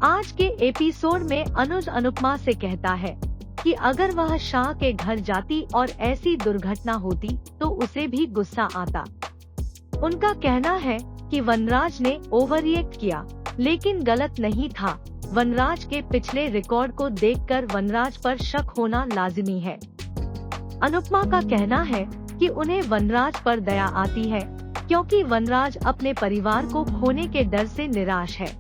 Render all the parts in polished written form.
आज के एपिसोड में अनुज अनुपमा से कहता है कि अगर वह शाह के घर जाती और ऐसी दुर्घटना होती तो उसे भी गुस्सा आता। उनका कहना है कि वनराज ने ओवररिएक्ट किया, लेकिन गलत नहीं था। वनराज के पिछले रिकॉर्ड को देखकर वनराज पर शक होना लाजिमी है। अनुपमा का कहना है कि उन्हें वनराज पर दया आती है, क्योंकि वनराज अपने परिवार को खोने के डर से निराश है।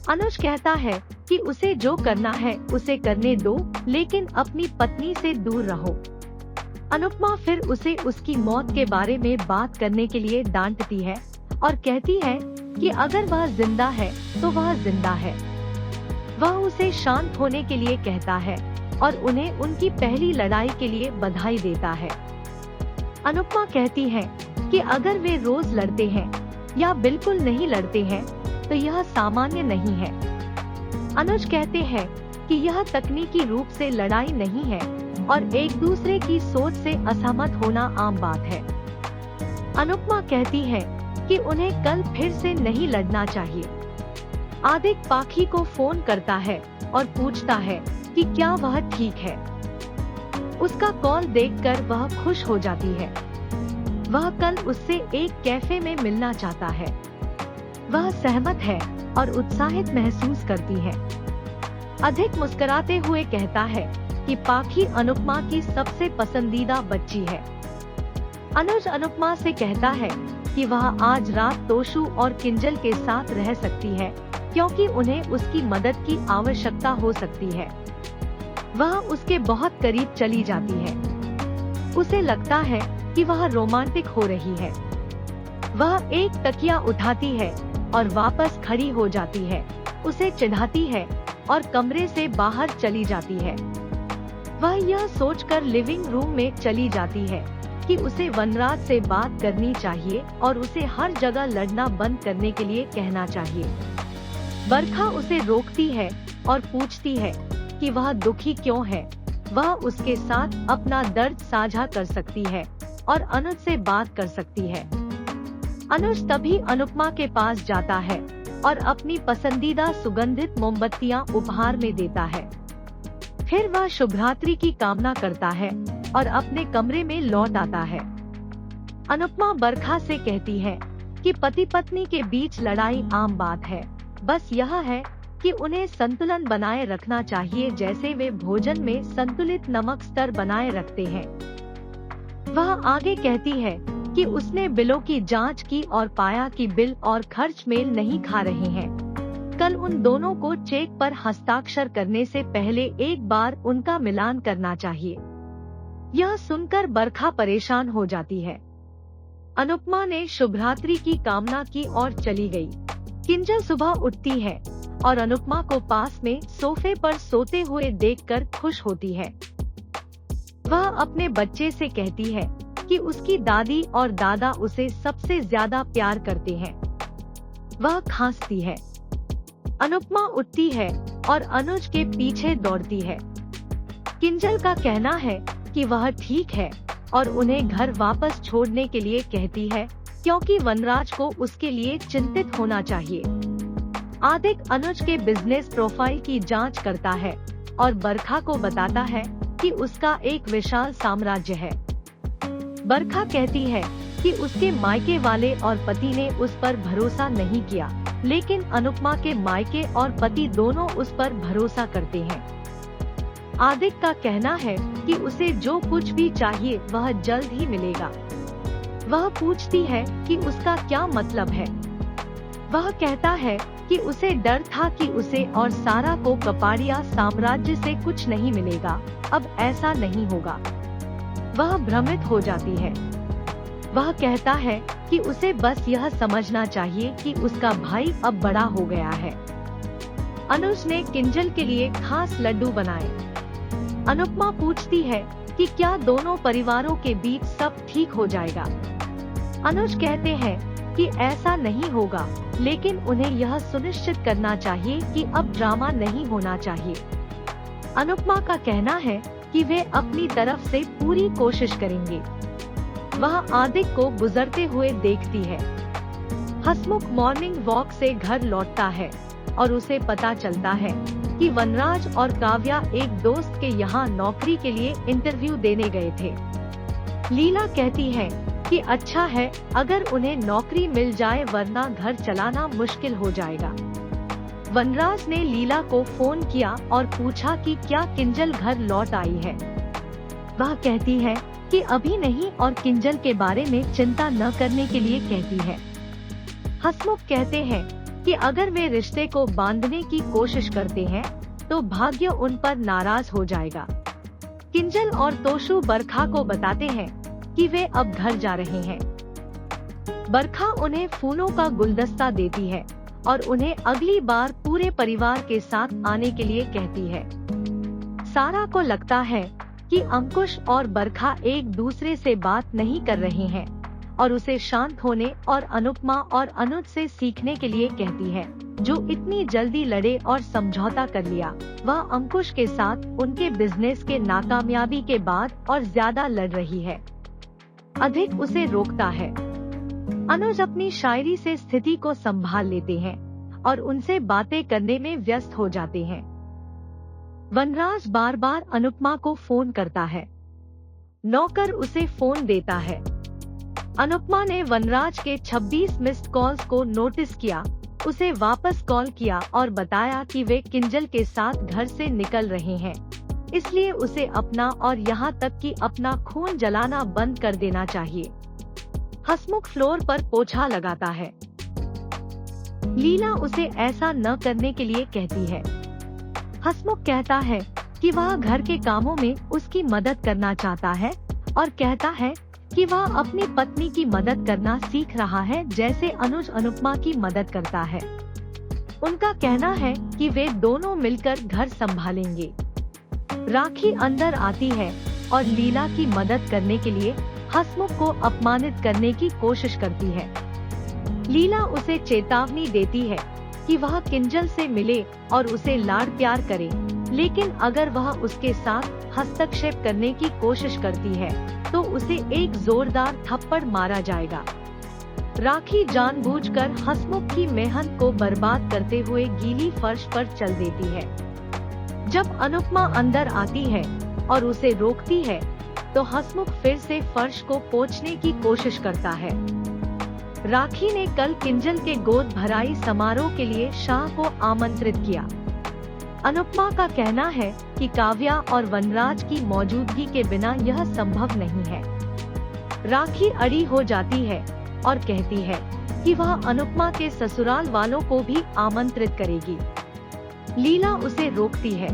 अनुज कहता है कि उसे जो करना है उसे करने दो, लेकिन अपनी पत्नी से दूर रहो। अनुपमा फिर उसे उसकी मौत के बारे में बात करने के लिए डांटती है और कहती है कि अगर वह जिंदा है तो वह जिंदा है। वह उसे शांत होने के लिए कहता है और उन्हें उनकी पहली लड़ाई के लिए बधाई देता है। अनुपमा कहती है कि अगर वे रोज लड़ते हैं या बिल्कुल नहीं लड़ते हैं तो यह सामान्य नहीं है। अनुज कहते हैं कि यह तकनीकी रूप से लड़ाई नहीं है और एक दूसरे की सोच से असहमत होना आम बात है। अनुपमा कहती है कि उन्हें कल फिर से नहीं लड़ना चाहिए। आदिक पाखी को फोन करता है और पूछता है कि क्या वह ठीक है। उसका कॉल देखकर वह खुश हो जाती है। वह कल उससे एक कैफे में मिलना चाहता है। वह सहमत है और उत्साहित महसूस करती है। अधिक मुस्कुराते हुए कहता है कि पाखी अनुपमा की सबसे पसंदीदा बच्ची है। अनुज अनुपमा से कहता है कि वह आज रात तोशु और किंजल के साथ रह सकती है, क्योंकि उन्हें उसकी मदद की आवश्यकता हो सकती है। वह उसके बहुत करीब चली जाती है। उसे लगता है कि वह रोमांटिक हो रही है। वह एक तकिया उठाती है और वापस खड़ी हो जाती है, उसे चिढ़ाती है और कमरे से बाहर चली जाती है। वह यह सोचकर लिविंग रूम में चली जाती है कि उसे वनराज से बात करनी चाहिए और उसे हर जगह लड़ना बंद करने के लिए कहना चाहिए। बरखा उसे रोकती है और पूछती है कि वह दुखी क्यों है। वह उसके साथ अपना दर्द साझा कर सकती है और अनुज से बात कर सकती है। अनुज तभी अनुपमा के पास जाता है और अपनी पसंदीदा सुगंधित मोमबत्तियां उपहार में देता है। फिर वह शुभरात्रि की कामना करता है और अपने कमरे में लौट आता है। अनुपमा बरखा से कहती है कि पति पत्नी के बीच लड़ाई आम बात है, बस यह है कि उन्हें संतुलन बनाए रखना चाहिए, जैसे वे भोजन में संतुलित नमक स्तर बनाए रखते हैं। वह आगे कहती है कि उसने बिलों की जांच की और पाया कि बिल और खर्च मेल नहीं खा रहे हैं। कल उन दोनों को चेक पर हस्ताक्षर करने से पहले एक बार उनका मिलान करना चाहिए। यह सुनकर बरखा परेशान हो जाती है। अनुपमा ने शुभरात्रि की कामना की और चली गई। किंजल सुबह उठती है और अनुपमा को पास में सोफे पर सोते हुए देखकर खुश होती है। वह अपने बच्चे से कहती है कि उसकी दादी और दादा उसे सबसे ज्यादा प्यार करते हैं। वह खांसती है। अनुपमा उठती है और अनुज के पीछे दौड़ती है। किंजल का कहना है कि वह ठीक है और उन्हें घर वापस छोड़ने के लिए कहती है, क्योंकि वनराज को उसके लिए चिंतित होना चाहिए। आदिक अनुज के बिजनेस प्रोफाइल की जांच करता है और बरखा को बताता है कि उसका एक विशाल साम्राज्य है। बरखा कहती है कि उसके मायके वाले और पति ने उस पर भरोसा नहीं किया, लेकिन अनुपमा के मायके और पति दोनों उस पर भरोसा करते हैं। आदिक का कहना है कि उसे जो कुछ भी चाहिए वह जल्द ही मिलेगा। वह पूछती है कि उसका क्या मतलब है। वह कहता है कि उसे डर था कि उसे और सारा को कपाड़िया साम्राज्य से कुछ नहीं मिलेगा। अब ऐसा नहीं होगा। वह भ्रमित हो जाती है। वह कहता है कि उसे बस यह समझना चाहिए कि उसका भाई अब बड़ा हो गया है। अनुज ने किंजल के लिए खास लड्डू बनाए। अनुपमा पूछती है कि क्या दोनों परिवारों के बीच सब ठीक हो जाएगा। अनुज कहते हैं कि ऐसा नहीं होगा, लेकिन उन्हें यह सुनिश्चित करना चाहिए कि अब ड्रामा नहीं होना चाहिए। अनुपमा का कहना है कि वे अपनी तरफ से पूरी कोशिश करेंगे। वह आदिक को गुजरते हुए देखती है। हसमुख मॉर्निंग वॉक से घर लौटता है और उसे पता चलता है कि वनराज और काव्या एक दोस्त के यहाँ नौकरी के लिए इंटरव्यू देने गए थे। लीला कहती है कि अच्छा है अगर उन्हें नौकरी मिल जाए, वरना घर चलाना मुश्किल हो जाएगा। वनराज ने लीला को फोन किया और पूछा कि क्या किंजल घर लौट आई है। वह कहती है कि अभी नहीं और किंजल के बारे में चिंता न करने के लिए कहती है। हसमुख कहते हैं कि अगर वे रिश्ते को बांधने की कोशिश करते हैं तो भाग्य उन पर नाराज हो जाएगा। किंजल और तोशु बरखा को बताते हैं कि वे अब घर जा रहे हैं। बरखा उन्हें फूलों का गुलदस्ता देती है और उन्हें अगली बार पूरे परिवार के साथ आने के लिए कहती है। सारा को लगता है कि अंकुश और बरखा एक दूसरे से बात नहीं कर रहे हैं और उसे शांत होने और अनुपमा और अनुज से सीखने के लिए कहती है, जो इतनी जल्दी लड़े और समझौता कर लिया। वह अंकुश के साथ उनके बिजनेस के नाकामयाबी के बाद और ज्यादा लड़ रही है। अधिक उसे रोकता है। अनुज अपनी शायरी से स्थिति को संभाल लेते हैं और उनसे बातें करने में व्यस्त हो जाते हैं। वनराज बार बार अनुपमा को फोन करता है। नौकर उसे फोन देता है। अनुपमा ने वनराज के 26 मिस्ड कॉल्स को नोटिस किया, उसे वापस कॉल किया और बताया कि वे किंजल के साथ घर से निकल रहे हैं, इसलिए उसे अपना और यहाँ तक कि अपना खून जलाना बंद कर देना चाहिए। हसमुख फ्लोर पर पोछा लगाता है। लीला उसे ऐसा न करने के लिए कहती है। हसमुख कहता है कि वह घर के कामों में उसकी मदद करना चाहता है और कहता है कि वह अपनी पत्नी की मदद करना सीख रहा है, जैसे अनुज अनुपमा की मदद करता है। उनका कहना है कि वे दोनों मिलकर घर संभालेंगे। राखी अंदर आती है और लीला की मदद करने के लिए हसमुख को अपमानित करने की कोशिश करती है। लीला उसे चेतावनी देती है कि वह किंजल से मिले और उसे लाड़ प्यार करे, लेकिन अगर वह उसके साथ हस्तक्षेप करने की कोशिश करती है तो उसे एक जोरदार थप्पड़ मारा जाएगा। राखी जानबूझकर हसमुख की मेहनत को बर्बाद करते हुए गीली फर्श पर चल देती है। जब अनुपमा अंदर आती है और उसे रोकती है तो हसमुख फिर से फर्श को पोंछने की कोशिश करता है। राखी ने कल किंजल के गोद भराई समारोह के लिए शाह को आमंत्रित किया। अनुपमा का कहना है कि काव्या और वनराज की मौजूदगी के बिना यह संभव नहीं है। राखी अड़ी हो जाती है और कहती है कि वह अनुपमा के ससुराल वालों को भी आमंत्रित करेगी। लीला उसे रोकती है।